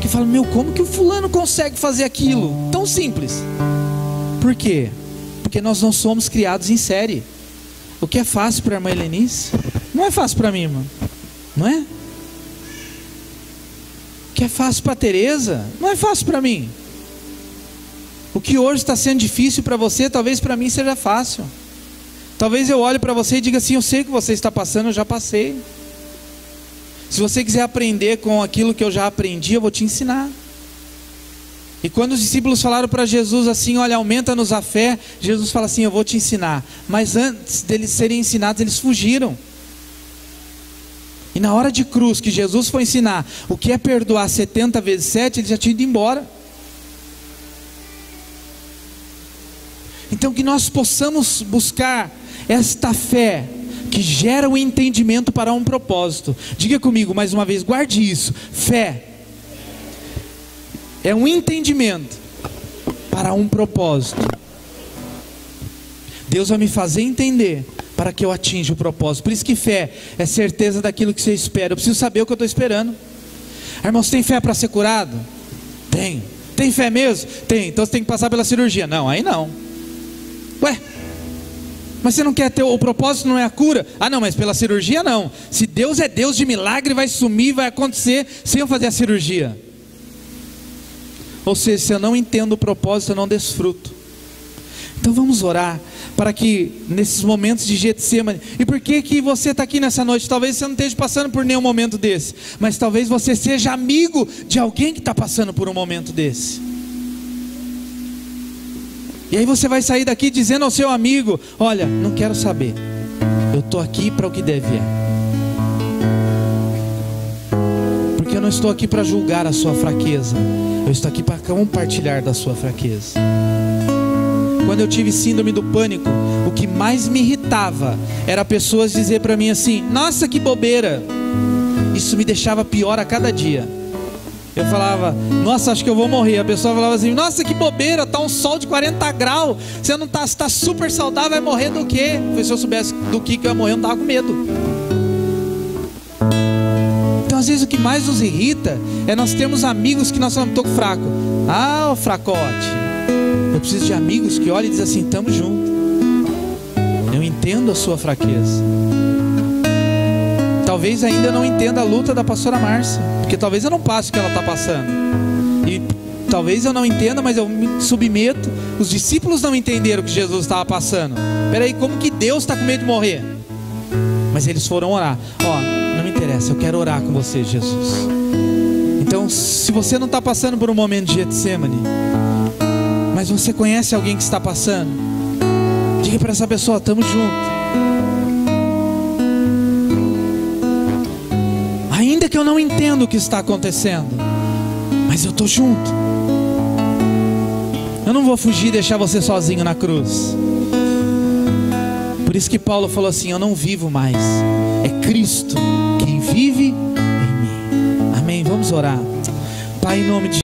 que falam, meu, como que o fulano consegue fazer aquilo tão simples? Por quê? Porque nós não somos criados em série. O que é fácil para a irmã Helenice, não é fácil para mim, irmã. Não é? O que é fácil para a Tereza, não é fácil para mim. O que hoje está sendo difícil para você, talvez para mim seja fácil. Talvez eu olhe para você e diga assim, eu sei o que você está passando, eu já passei. Se você quiser aprender com aquilo que eu já aprendi, eu vou te ensinar. E quando os discípulos falaram para Jesus assim, olha, aumenta-nos a fé, Jesus fala assim, eu vou te ensinar. Mas antes deles serem ensinados, eles fugiram. E na hora de cruz, que Jesus foi ensinar o que é perdoar 70 vezes 7, eles já tinham ido embora. Então que nós possamos buscar esta fé que gera o entendimento para um propósito. Diga comigo mais uma vez, guarde isso. Fé é um entendimento para um propósito. Deus vai me fazer entender para que eu atinja o propósito. Por isso que fé é certeza daquilo que você espera. Eu preciso saber o que eu estou esperando. Irmãos, tem fé para ser curado? Tem. Tem fé mesmo? Tem. Então você tem que passar pela cirurgia. Não, aí não. Ué, mas você não quer ter, o propósito não é a cura? Ah não, mas pela cirurgia não. Se Deus é Deus de milagre, vai sumir, vai acontecer sem eu fazer a cirurgia. Ou seja, se eu não entendo o propósito, eu não desfruto. Então vamos orar, para que nesses momentos de Getsemane, e por que você está aqui nessa noite? Talvez você não esteja passando por nenhum momento desse, mas talvez você seja amigo de alguém que está passando por um momento desse. E aí você vai sair daqui dizendo ao seu amigo: olha, não quero saber, eu estou aqui para o que deve é. Porque eu não estou aqui para julgar a sua fraqueza, eu estou aqui para compartilhar da sua fraqueza. Quando eu tive síndrome do pânico, o que mais me irritava era pessoas dizer para mim assim: nossa, que bobeira. Isso me deixava pior a cada dia. Eu falava: nossa, acho que eu vou morrer. A pessoa falava assim: nossa, que bobeira, tá um sol de 40 graus, você não tá, está super saudável, vai morrer do quê? Se eu soubesse do que eu ia morrer, eu não tava com medo. Então às vezes o que mais nos irrita é nós termos amigos que nós falamos: tô fraco. Ah, o fracote. Eu preciso de amigos que olhem e dizem assim: tamo junto, eu entendo a sua fraqueza. Talvez ainda não entenda a luta da pastora Márcia, porque talvez eu não passe o que ela está passando, e talvez eu não entenda, mas eu me submeto. Os discípulos não entenderam o que Jesus estava passando. Peraí, como que Deus está com medo de morrer? Mas eles foram orar. Ó, não me interessa, eu quero orar com você, Jesus. Então, se você não está passando por um momento de Getsemane, mas você conhece alguém que está passando, diga para essa pessoa: estamos juntos. Ainda que eu não entenda o que está acontecendo, mas eu estou junto. Eu não vou fugir e deixar você sozinho na cruz. Por isso que Paulo falou assim: eu não vivo mais, é Cristo quem vive em mim. Amém? Vamos orar. Pai, em nome de